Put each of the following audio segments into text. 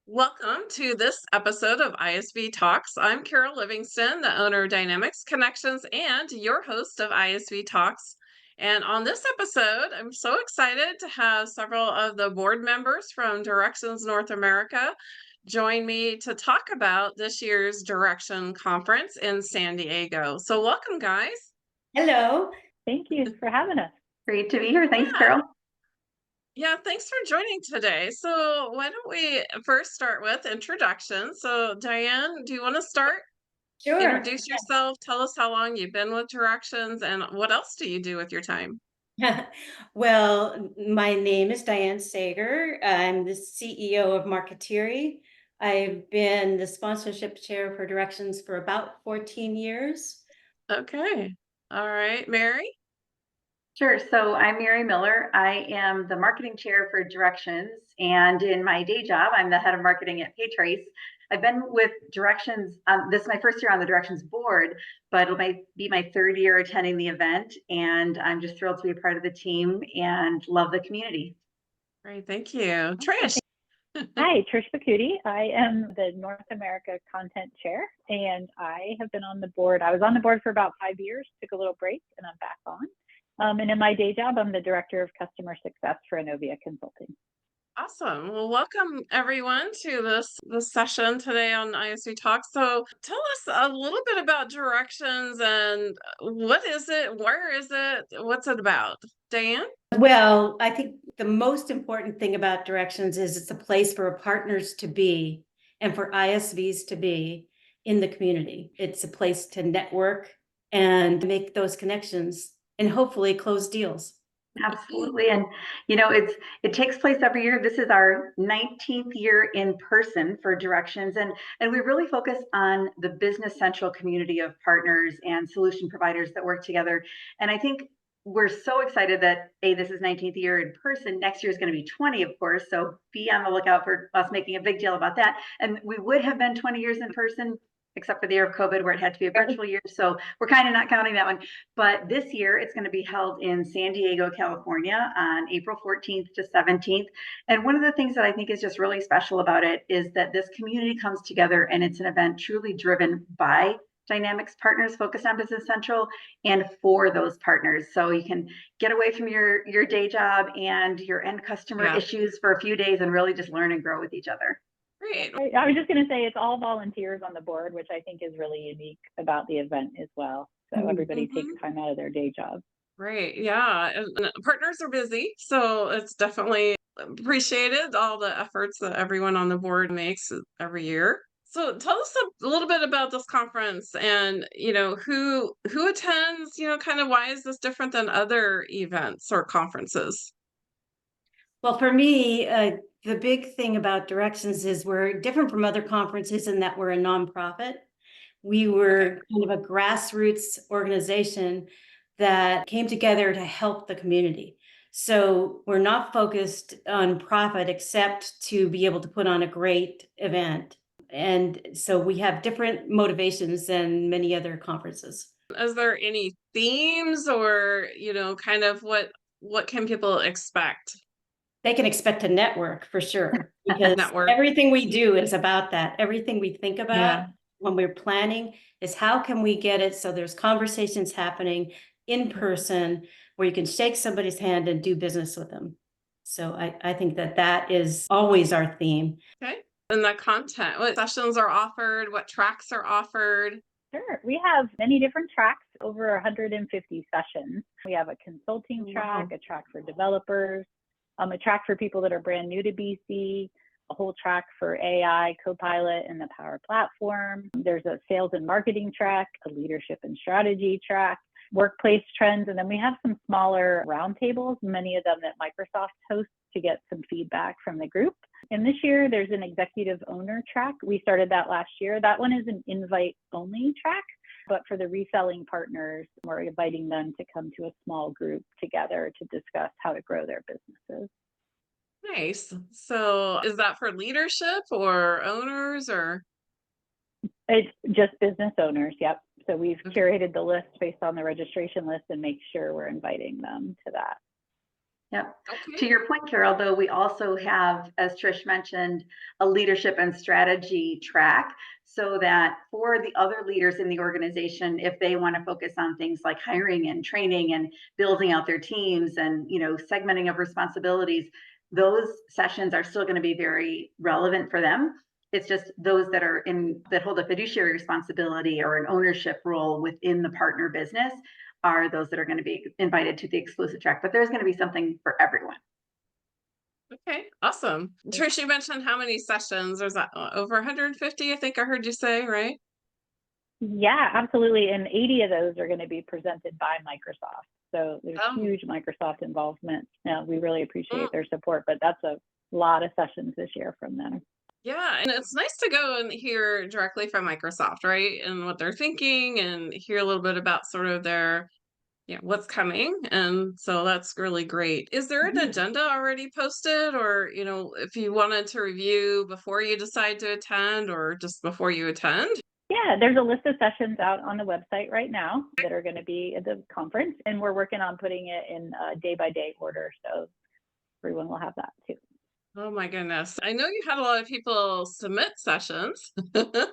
Welcome to this episode of ISV Talks. I'm Carol Livingston, the owner of Dynamics Connections and your host of ISV Talks. And on this episode, I'm so excited to have several of the board members from Directions North America join me to talk about this year's Direction Conference in San Diego. So welcome, guys. Hello. Thank you for having us. Great to be here. Thanks, Yeah. Carol. Yeah, thanks for joining today. So why don't we first start with introductions? So Diane, do you want to start? Sure. Introduce yourself, tell us how long you've been with Directions, and what else do you do with your time? Well, my name is Diane Saeger. I'm the CEO of Marketeeri. I've been the sponsorship chair for Directions for about 14 years. Okay. All right, Mary? Sure. So I'm Mary Miller. I am the marketing chair for Directions, and in my day job, I'm the head of marketing at PayTrace. I've been with Directions. This is my first year on the Directions board, but be my third year attending the event, and I'm just thrilled to be a part of the team and love the community. Great, thank you. Trish. Hi, Trish Boccuti. I am the North America Content Chair, and I have been on the board. I was on the board for about 5 years, took a little break, and I'm back on. And in my day job, I'm the Director of Customer Success for Inovia Consulting. Awesome. Well, welcome everyone to this session today on ISV Talk. So tell us a little bit about Directions and what is it, where is it, what's it about? Diane? Well, I think the most important thing about Directions is it's a place for partners to be and for ISVs to be in the community. It's a place to network and make those connections and hopefully close deals. Absolutely. And it takes place every year. This is our 19th year in person for Directions, and we really focus on the business central community of partners and solution providers that work together. And I think we're so excited that this is 19th year in person. Next year is going to be 20, of course. So be on the lookout for us making a big deal about that. And we would have been 20 years in person, except for the year of COVID where it had to be a virtual year. So we're kind of not counting that one. But this year it's going to be held in San Diego, California on April 14th to 17th. And one of the things that I think is just really special about it is that this community comes together and it's an event truly driven by Dynamics partners focused on Business Central and for those partners. So you can get away from your day job and your end customer issues for a few days and really just learn and grow with each other. Great. I was just going to say it's all volunteers on the board, which I think is really unique about the event as well. So everybody takes time out of their day job. Right. Yeah. And partners are busy. So it's definitely appreciated all the efforts that everyone on the board makes every year. So tell us a little bit about this conference and, who attends, kind of why is this different than other events or conferences? Well, for me, the big thing about Directions is we're different from other conferences in that we're a nonprofit. We were kind of a grassroots organization that came together to help the community. So we're not focused on profit except to be able to put on a great event. And so we have different motivations than many other conferences. Is there any themes or, kind of what can people expect? They can expect a network for sure, because everything we do is about that. Everything we think about when we're planning is how can we get it so there's conversations happening in person where you can shake somebody's hand and do business with them. So I think that is always our theme. Okay. And the content, what sessions are offered, what tracks are offered? Sure. We have many different tracks, over 150 sessions. We have a consulting track, a track for developers, a track for people that are brand new to BC, a whole track for AI, Copilot, and the Power Platform. There's a sales and marketing track, a leadership and strategy track, workplace trends, and then we have some smaller roundtables, many of them that Microsoft hosts to get some feedback from the group. And this year, there's an executive owner track. We started that last year. That one is an invite-only track, but for the reselling partners, we're inviting them to come to a small group together to discuss how to grow their businesses. Nice. So is that for leadership or owners or? It's just business owners, yep. So we've curated the list based on the registration list and make sure we're inviting them to that. Yep. Okay. To your point, Carol, though, we also have, as Trish mentioned, a leadership and strategy track so that for the other leaders in the organization, if they want to focus on things like hiring and training and building out their teams and, segmenting of responsibilities, those sessions are still going to be very relevant for them. It's just those that hold a fiduciary responsibility or an ownership role within the partner business are those that are going to be invited to the exclusive track, but there's going to be something for everyone. Okay, awesome. Trish, you mentioned how many sessions? There's over 150, I think I heard you say, right? Yeah, absolutely. And 80 of those are going to be presented by Microsoft. So there's Oh. huge Microsoft involvement. We really appreciate Mm. their support, but that's a lot of sessions this year from them. Yeah, and it's nice to go and hear directly from Microsoft, right? And what they're thinking and hear a little bit about sort of their, what's coming. And so that's really great. Is there an agenda already posted or, if you wanted to review before you decide to attend or just before you attend? Yeah, there's a list of sessions out on the website right now that are going to be at the conference, and we're working on putting it in day-by-day order, so everyone will have that too. Oh my goodness. I know you had a lot of people submit sessions.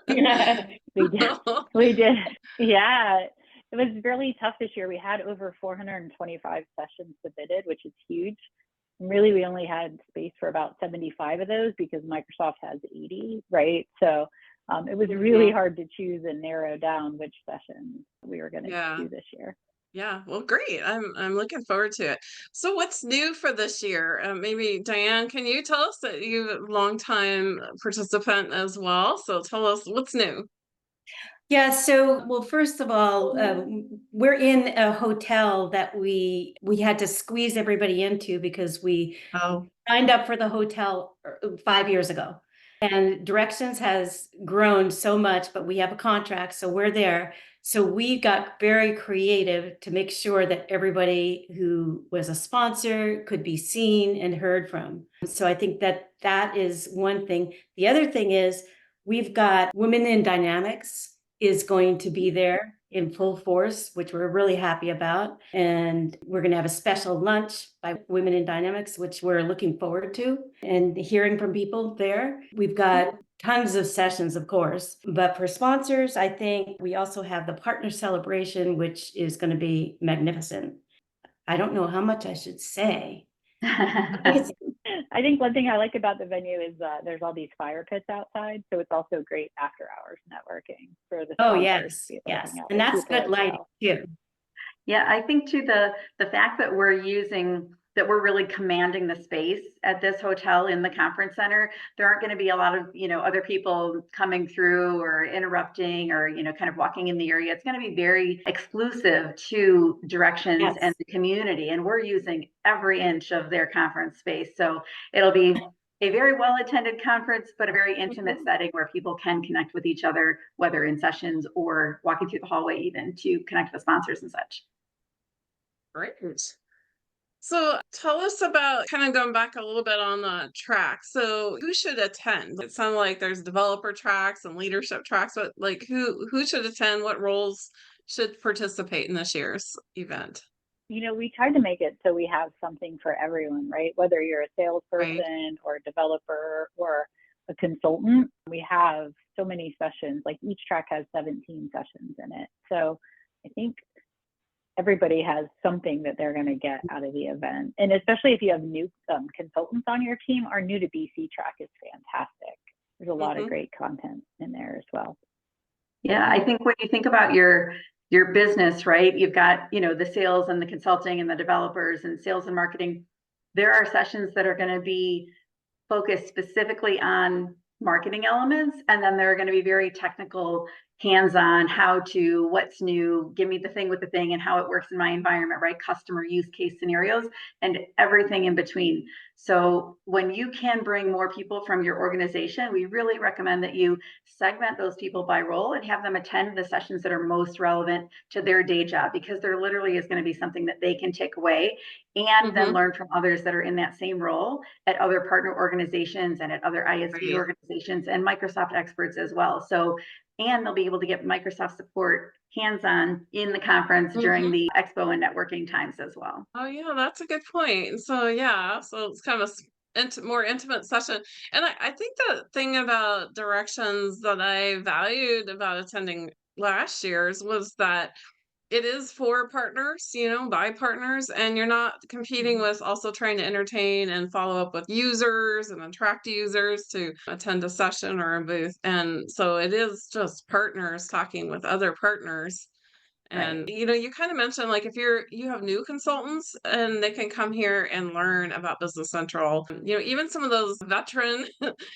Yeah, we did. We did. Yeah, it was really tough this year. We had over 425 sessions submitted, which is huge. And really, we only had space for about 75 of those because Microsoft has 80, right? So it was really hard to choose and narrow down which sessions we were going to do this year. Yeah, well, great. I'm looking forward to it. So, what's new for this year? Maybe Diane, can you tell us that you're a longtime participant as well? So, tell us what's new. Yeah, so, well, first of all, we're in a hotel that we had to squeeze everybody into because we Oh, signed up for the hotel 5 years ago. And Directions has grown so much, but we have a contract, so we're there. So we got very creative to make sure that everybody who was a sponsor could be seen and heard from. So I think that that is one thing. The other thing is we've got Women in Dynamics is going to be there in full force, which we're really happy about. And we're going to have a special lunch by Women in Dynamics, which we're looking forward to and hearing from people there. We've got tons of sessions, of course, but for sponsors, I think we also have the partner celebration, which is going to be magnificent. I don't know how much I should say. I think one thing I like about the venue is there's all these fire pits outside, so it's also great after hours networking for the sponsors. Yes, and that's good lighting too. Yeah, I think too the fact that we're really commanding the space at this hotel in the conference center, there aren't going to be a lot of, other people coming through or interrupting or, kind of walking in the area. It's going to be very exclusive to Directions and the community. And we're using every inch of their conference space. So it'll be a very well-attended conference, but a very intimate setting where people can connect with each other, whether in sessions or walking through the hallway even to connect with sponsors and such. great. So, tell us about kind of going back a little bit on the track. So, who should attend? It sounds like there's developer tracks and leadership tracks, but like who should attend? What roles should participate in this year's event? We tried to make it so we have something for everyone, right? Whether you're a salesperson or a developer or a consultant, we have so many sessions. Like each track has 17 sessions in it. So I think everybody has something that they're going to get out of the event. And especially if you have new consultants on your team, our new to BC track is fantastic. There's a lot of great content in there as well. Yeah, I think when you think about your business, right, you've got, the sales and the consulting and the developers and sales and marketing. There are sessions that are going to be focused specifically on marketing elements, and then there are going to be very technical, hands-on, what's new, give me the thing with the thing and how it works in my environment, right? Customer use case scenarios and everything in between. So when you can bring more people from your organization, we really recommend that you segment those people by role and have them attend the sessions that are most relevant to their day job, because there literally is going to be something that they can take away and then learn from others that are in that same role at other partner organizations and at other ISV organizations and Microsoft experts as well. So, and they'll be able to get Microsoft support hands-on in the conference during the expo and networking times as well. Oh, yeah, that's a good point. So, yeah, so it's kind of a more intimate session. And I think the thing about directions that I valued about attending last year's was that it is for partners, by partners, and you're not competing with also trying to entertain and follow up with users and attract users to attend a session or a booth. And so it is just partners talking with other partners. And Right. you kind of mentioned like if you have new consultants and they can come here and learn about Business Central. Even some of those veteran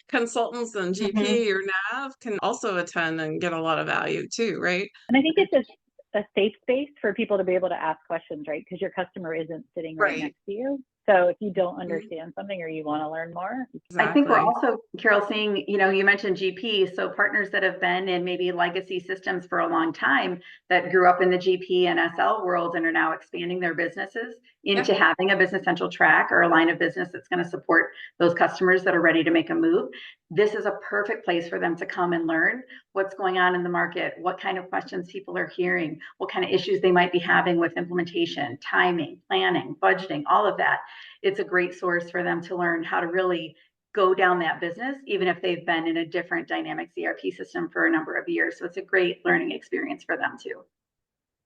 consultants and GP or NAV can also attend and get a lot of value too, right? And I think it's a safe space for people to be able to ask questions, right? Because your customer isn't sitting right next to you. So if you don't understand something or you want to learn more. I think we're also, Carol, seeing, you mentioned GP, so partners that have been in maybe legacy systems for a long time that grew up in the GP and SL world and are now expanding their businesses into having a Business Central track or a line of business that's going to support those customers that are ready to make a move. This is a perfect place for them to come and learn what's going on in the market, what kind of questions people are hearing, what kind of issues they might be having with implementation, timing, planning, budgeting, all of that. It's a great source for them to learn how to really go down that business, even if they've been in a different Dynamics ERP system for a number of years. So it's a great learning experience for them too.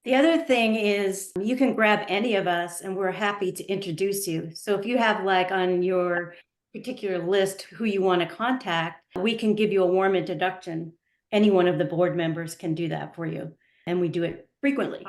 The other thing is you can grab any of us and we're happy to introduce you. So if you have like on your particular list who you want to contact, we can give you a warm introduction. Any one of the board members can do that for you. And we do it frequently.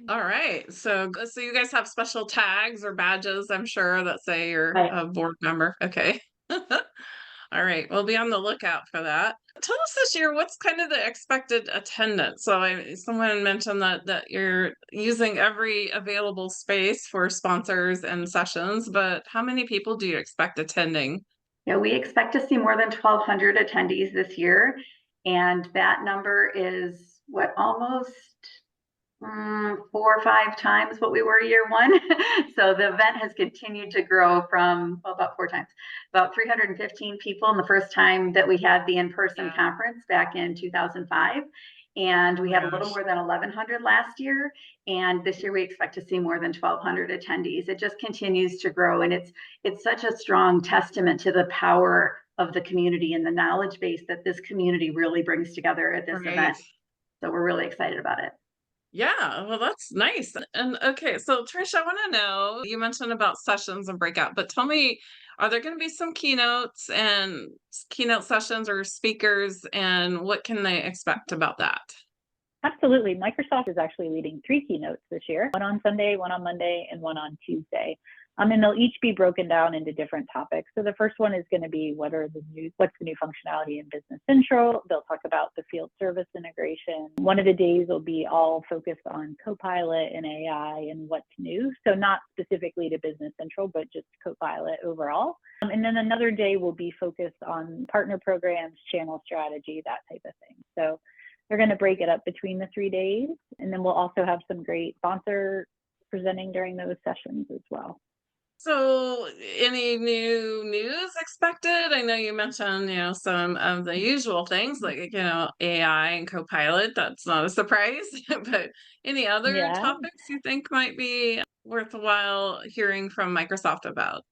All right. So you guys have special tags or badges, I'm sure, that say you're a board member. Okay. All right. We'll be on the lookout for that. Tell us this year, what's kind of the expected attendance? So someone mentioned that you're using every available space for sponsors and sessions, but how many people do you expect attending? Yeah, we expect to see more than 1,200 attendees this year. And that number is almost 4 or 5 times what we were year one. So the event has continued to grow from about 4 times, about 315 people in the first time that we had the in-person conference back in 2005. And we had a little more than 1,100 last year. And this year we expect to see more than 1,200 attendees. It just continues to grow. And it's such a strong testament to the power of the community and the knowledge base that this community really brings together at this event. So we're really excited about it. Yeah, well, that's nice. And okay, so Trish, I want to know, you mentioned about sessions and breakout, but tell me, are there going to be some keynotes and keynote sessions or speakers, and what can they expect about that? Absolutely. Microsoft is actually leading 3 keynotes this year, one on Sunday, one on Monday, and one on Tuesday. And they'll each be broken down into different topics. So the first one is going to be what's the new functionality in Business Central. They'll talk about the field service integration. One of the days will be all focused on Copilot and AI and what's new. So not specifically to Business Central, but just Copilot overall. And then another day will be focused on partner programs, channel strategy, that type of thing. So they're going to break it up between the 3 days. And then we'll also have some great sponsor presenting during those sessions as well. So any new news expected? I know you mentioned, some of the usual things like, AI and Copilot. That's not a surprise, but any other topics you think might be worthwhile hearing from Microsoft about?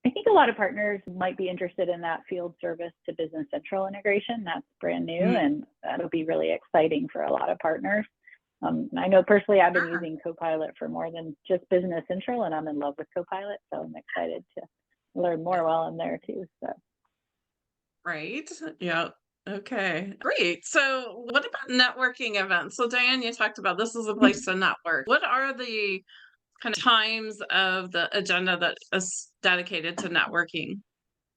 I think a lot of partners might be interested in that field service to Business Central integration. That's brand new, and that'll be really exciting for a lot of partners. I know personally I've been using Copilot for more than just Business Central, and I'm in love with Copilot, so I'm excited to learn more while I'm there too. So. Right. Yeah. Okay. Great. So what about networking events? So Diane, you talked about this is a place to network. What are the kind of times of the agenda that is dedicated to networking?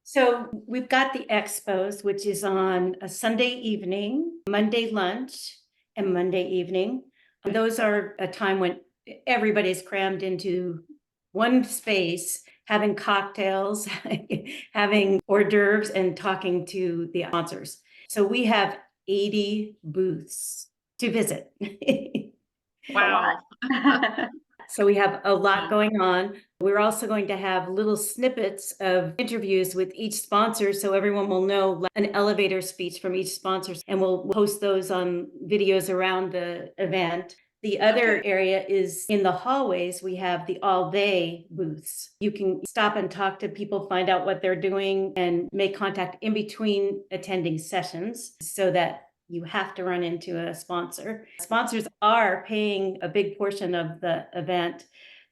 So we've got the expos, which is on a Sunday evening, Monday lunch, and Monday evening. And those are a time when everybody's crammed into one space, having cocktails, having hors d'oeuvres, and talking to the sponsors. So we have 80 booths to visit. Wow. So we have a lot going on. We're also going to have little snippets of interviews with each sponsor, so everyone will know an elevator speech from each sponsor, and we'll post those on videos around the event. The other area is in the hallways. We have the all day booths. You can stop and talk to people, find out what they're doing, and make contact in between attending sessions so that you have to run into a sponsor. Sponsors are paying a big portion of the event,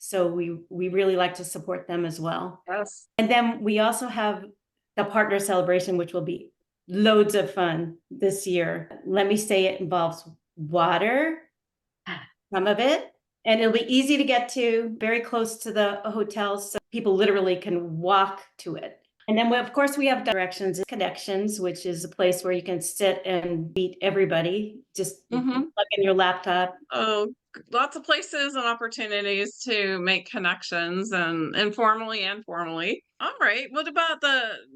so we really like to support them as well. Yes. And then we also have the partner celebration, which will be loads of fun this year. Let me say it involves water, some of it, and it'll be easy to get to, very close to the hotels, so people literally can walk to it. And then, of course, we have Directions and Connections, which is a place where you can sit and meet everybody. Just plug in your laptop. Oh, lots of places and opportunities to make connections, and informally and formally. All right. What about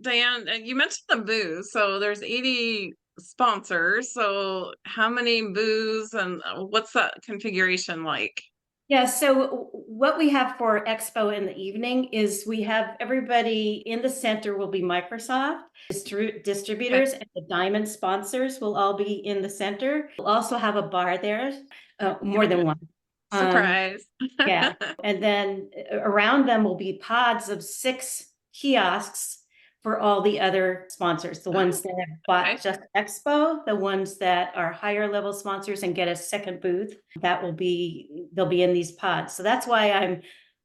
Diane, you mentioned the booths. So there's 80 sponsors. So how many booths, and what's that configuration like? Yeah, so what we have for Expo in the evening is we have everybody in the center will be Microsoft, distributors, and the Diamond sponsors will all be in the center. We'll also have a bar there, more than one. Surprise. Yeah, and then around them will be pods of 6 kiosks for all the other sponsors, the ones that have bought just Expo, the ones that are higher level sponsors and get a second booth, they'll be in these pods. So that's why I'm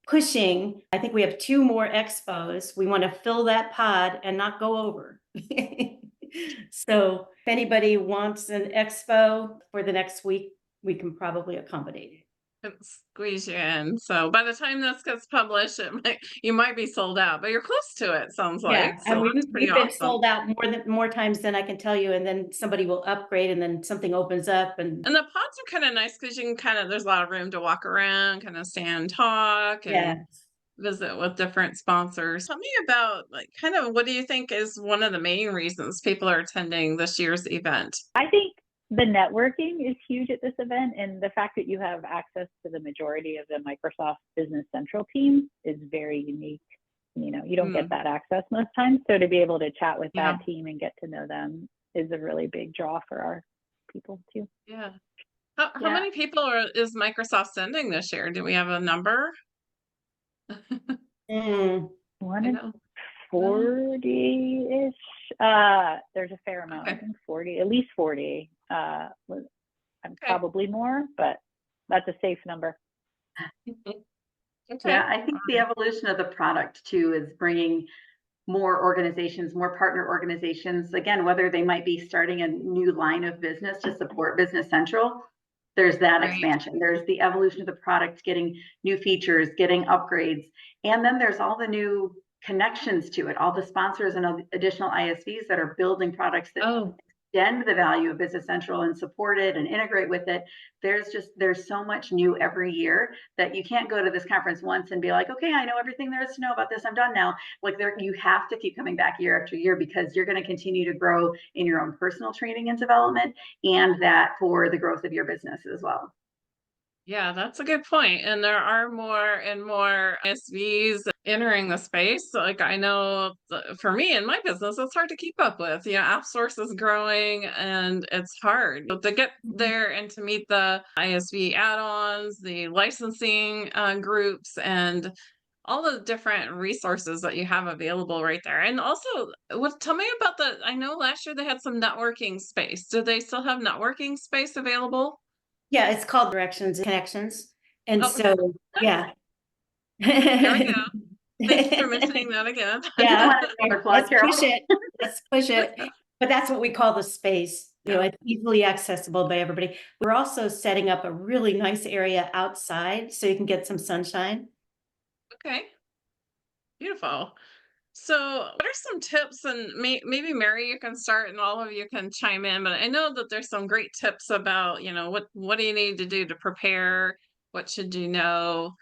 pushing. I think we have 2 more Expos. We want to fill that pod and not go over. So if anybody wants an Expo for the next week, we can probably accommodate it. Squeeze you in. So by the time this gets published, you might be sold out, but you're close to it, sounds like. Yeah, So and that's pretty we've been awesome. sold out more times than I can tell you, and then somebody will upgrade, and then something opens up, and And the pods are kind of nice because you can there's a lot of room to walk around, kind of stand, talk, and visit with different sponsors. Tell me about kind of what do you think is one of the main reasons people are attending this year's event? I think the networking is huge at this event, and the fact that you have access to the majority of the Microsoft Business Central team is very unique. You don't get that access most times. So to be able to chat with that team and get to know them is a really big draw for our people too. Yeah. How many people is Microsoft sending this year? Do we have a number? 40-ish. There's a fair amount. I think 40, at least 40. Probably more, but that's a safe number. Yeah, I think the evolution of the product too is bringing more organizations, more partner organizations, again, whether they might be starting a new line of business to support Business Central. There's that expansion. There's the evolution of the product, getting new features, getting upgrades. And then there's all the new connections to it, all the sponsors and additional ISVs that are building products that extend the value of Business Central and support it and integrate with it. There's so much new every year that you can't go to this conference once and be like, okay, I know everything there is to know about this, I'm done now. You have to keep coming back year after year because you're going to continue to grow in your own personal training and development, and that for the growth of your business as well. Yeah, that's a good point. And there are more and more ISVs entering the space. I know for me in my business, it's hard to keep up with. AppSource is growing and it's hard to get there and to meet the ISV add-ons, the licensing groups, and all the different resources that you have available right there. And also, tell me about I know last year they had some networking space. Do they still have networking space available? Yeah, it's called Directions and Connections. And so, yeah. There we go. Thanks for mentioning that again. Yeah, let's push it. Let's push it. But that's what we call the space. It's easily accessible by everybody. We're also setting up a really nice area outside so you can get some sunshine. Okay. Beautiful. So what are some tips, and maybe Mary, you can start and all of you can chime in, but I know that there's some great tips about, what do you need to do to prepare? What should you know?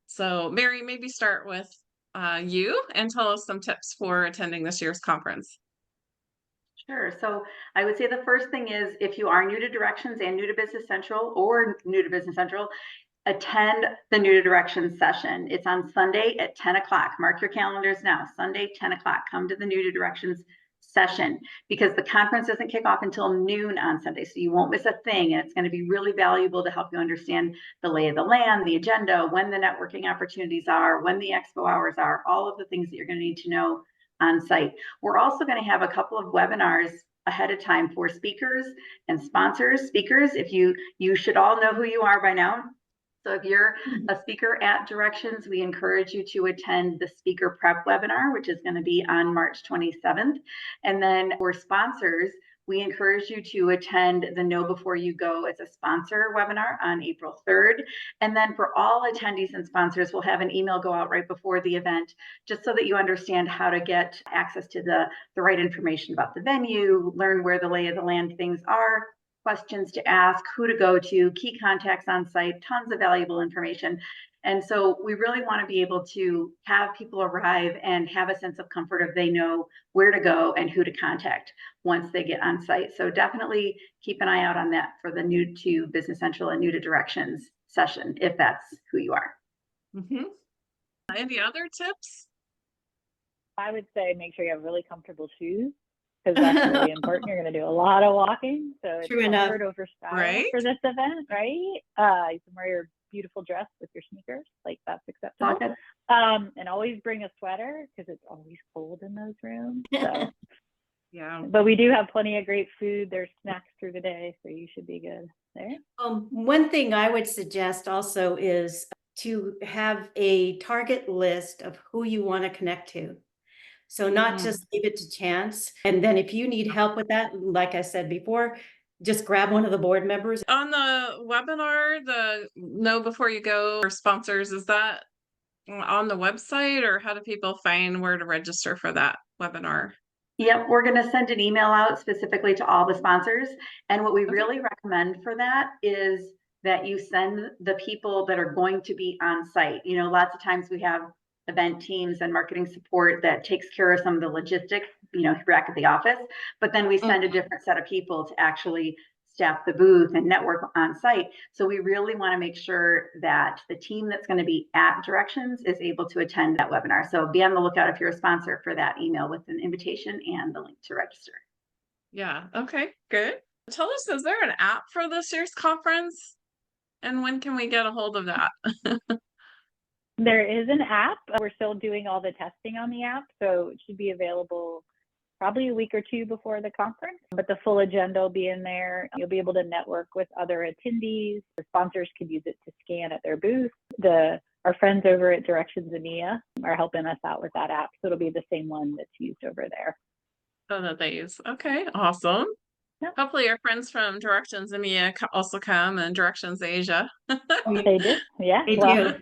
So Mary, maybe start with you and tell us some tips for attending this year's conference. Sure. So I would say the first thing is if you are new to Directions and new to Business Central or new to Business Central, attend the New Directions session. It's on Sunday at 10 o'clock. Mark your calendars now. Sunday, 10 o'clock. Come to the New Directions session, because the conference doesn't kick off until noon on Sunday. So you won't miss a thing. And it's going to be really valuable to help you understand the lay of the land, the agenda, when the networking opportunities are, when the expo hours are, all of the things that you're going to need to know on site. We're also going to have a couple of webinars ahead of time for speakers and sponsors. Speakers, if you should all know who you are by now. So if you're a speaker at Directions, we encourage you to attend the speaker prep webinar, which is going to be on March 27th. And then for sponsors, we encourage you to attend the Know Before You Go as a sponsor webinar on April 3rd. And then for all attendees and sponsors, we'll have an email go out right before the event, just so that you understand how to get access to the right information about the venue, learn where the lay of the land things are, questions to ask, who to go to, key contacts on site, tons of valuable information. And so we really want to be able to have people arrive and have a sense of comfort if they know where to go and who to contact once they get on site. So definitely keep an eye out on that for the New to Business Central and New to Directions session, if that's who you are. Mm-hmm. Any other tips? I would say make sure you have really comfortable shoes, because that's really important. You're going to do a lot of walking, so it's True enough. comfort over style Right. for this event, right? You can wear your beautiful dress with your sneakers, like that's acceptable. Okay. And always bring a sweater, because it's always cold in those rooms. So, Yeah. but we do have plenty of great food. There's snacks through the day, so you should be good there. One thing I would suggest also is to have a target list of who you want to connect to. So not just leave it to chance. And then if you need help with that, like I said before, just grab one of the board members. On the webinar, the Know Before You Go or sponsors, is that on the website, or how do people find where to register for that webinar? Yep, we're going to send an email out specifically to all the sponsors. And what we really recommend for that is that you send the people that are going to be on site. You know, lots of times we have event teams and marketing support that takes care of some of the logistics, you know, back at the office, but then we send a different set of people to actually staff the booth and network on site. So we really want to make sure that the team that's going to be at Directions is able to attend that webinar. So be on the lookout if you're a sponsor for that email with an invitation and the link to register. Yeah. Okay, good. Tell us, is there an app for this year's conference? And when can we get a hold of that? There is an app. We're still doing all the testing on the app, so it should be available probably a week or two before the conference, but the full agenda will be in there. You'll be able to network with other attendees. The sponsors can use it to scan at their booth. Our friends over at Directions EMEA are helping us out with that app, so it'll be the same one that's used over there. Oh, that they use. Okay, awesome. Yep. Hopefully our friends from Directions EMEA also come, and Directions Asia. They do, yeah. They Well, do.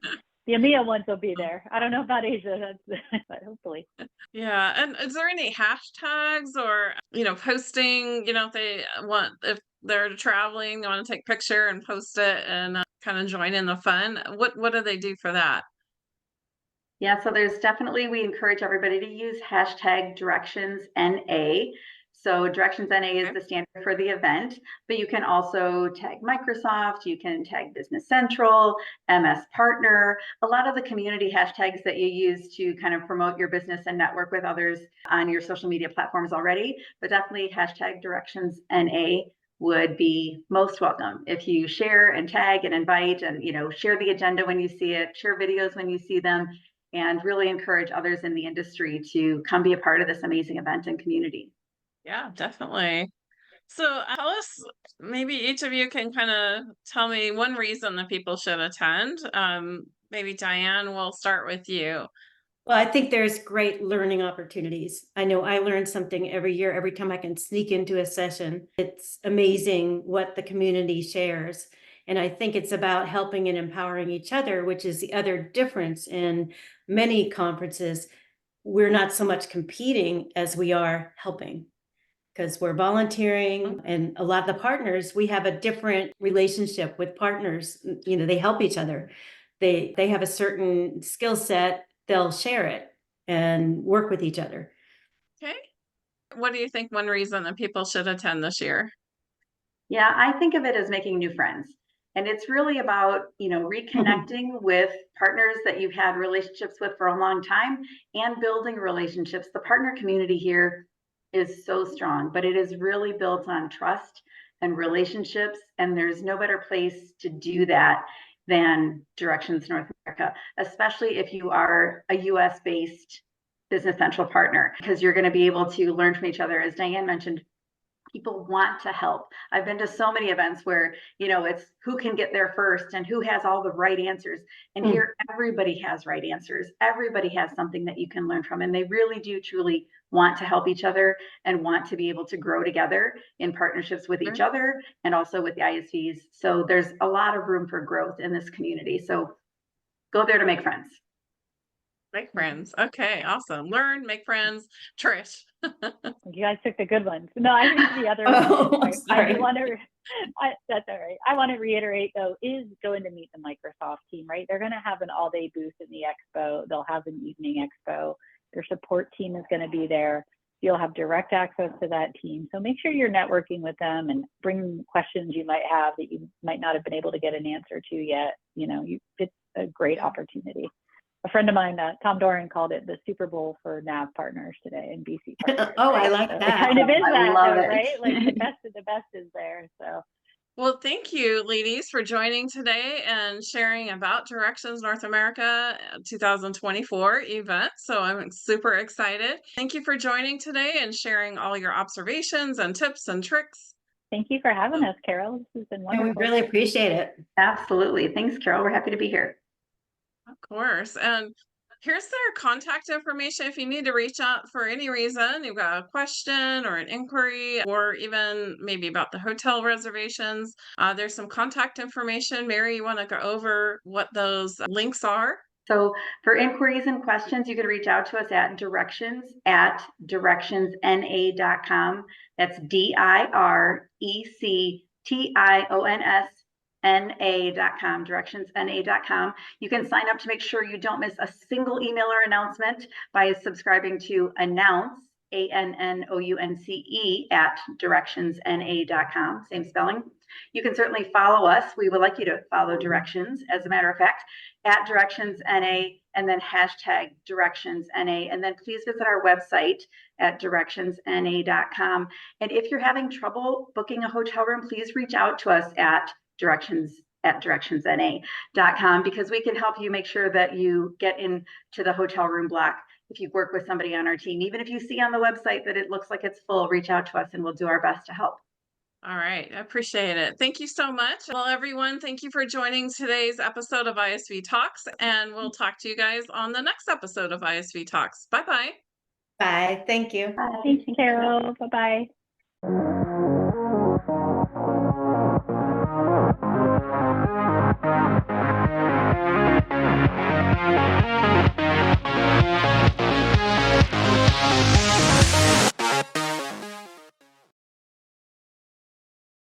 the EMEA ones will be there. I don't know about Asia, but hopefully. Yeah. And is there any hashtags or, posting, if they're traveling, they want to take a picture and post it and kind of join in the fun? What do they do for that? Yeah, so there's definitely, we encourage everybody to use hashtag Directions NA. So Directions NA is the standard for the event, but you can also tag Microsoft, you can tag Business Central, MS Partner, a lot of the community hashtags that you use to kind of promote your business and network with others on your social media platforms already, but definitely hashtag Directions NA would be most welcome. If you share and tag and invite and, share the agenda when you see it, share videos when you see them, and really encourage others in the industry to come be a part of this amazing event and community. Yeah, definitely. So tell us, maybe each of you can kind of tell me one reason that people should attend. Maybe Diane, we'll start with you. Well, I think there's great learning opportunities. I know I learn something every year, every time I can sneak into a session. It's amazing what the community shares. And I think it's about helping and empowering each other, which is the other difference in many conferences. We're not so much competing as we are helping, because we're volunteering, and a lot of the partners, we have a different relationship with partners. They help each other. They have a certain skill set, they'll share it and work with each other. Okay. What do you think one reason that people should attend this year? Yeah, I think of it as making new friends. And it's really about, reconnecting with partners that you've had relationships with for a long time and building relationships. The partner community here is so strong, but it is really built on trust and relationships. And there's no better place to do that than Directions North America, especially if you are a US based Business Central partner, because you're going to be able to learn from each other. As Diane mentioned, people want to help. I've been to so many events where, it's who can get there first and who has all the right answers. And here, everybody has right answers. Everybody has something that you can learn from. And they really do truly want to help each other and want to be able to grow together in partnerships with each other and also with the ISVs. So there's a lot of room for growth in this community. So go there to make friends. Make friends. Okay, awesome. Learn, make friends. Trish. You guys took the good ones. No, I think the other one. I want to. That's all right. I want to reiterate though, is going to meet the Microsoft team. Right, they're going to have an all-day booth in the expo. They'll have an evening expo. Their support team is going to be there. You'll have direct access to that team. So make sure you're networking with them and bring questions you might have that you might not have been able to get an answer to yet. It's a great opportunity. A friend of mine, Tom Doran, called it the Super Bowl for NAV partners today and BC partners. Oh, right? I like so that. It kind of is that, though, it. right? Like the best of the best is there. So. Well, thank you, ladies, for joining today and sharing about Directions North America 2024 event. So I'm super excited. Thank you for joining today and sharing all your observations and tips and tricks. Thank you for having us, Carol. This has been wonderful. And we really appreciate it. Absolutely. Thanks, Carol. We're happy to be here. Of course. And here's their contact information if you need to reach out for any reason. You've got a question or an inquiry, or even maybe about the hotel reservations. There's some contact information. Mary, you want to go over what those links are? So for inquiries and questions, you can reach out to us at directionsna.com. That's directionsna.com, directionsna.com. You can sign up to make sure you don't miss a single email or announcement by subscribing to Announce, ANNOUNCE, at directionsna.com, same spelling. You can certainly follow us. We would like you to follow Directions, as a matter of fact, at DirectionsNA, and then hashtag DirectionsNA. And then please visit our website at directionsna.com. And if you're having trouble booking a hotel room, please reach out to us at directionsna.com, because we can help you make sure that you get into the hotel room block. If you work with somebody on our team, even if you see on the website that it looks like it's full, reach out to us and we'll do our best to help. All right. I appreciate it. Thank you so much. Well, everyone, thank you for joining today's episode of ISV Talks, and we'll talk to you guys on the next episode of ISV Talks. Bye-bye. Bye. Thank you. Bye. Thanks, Carol. Bye-bye.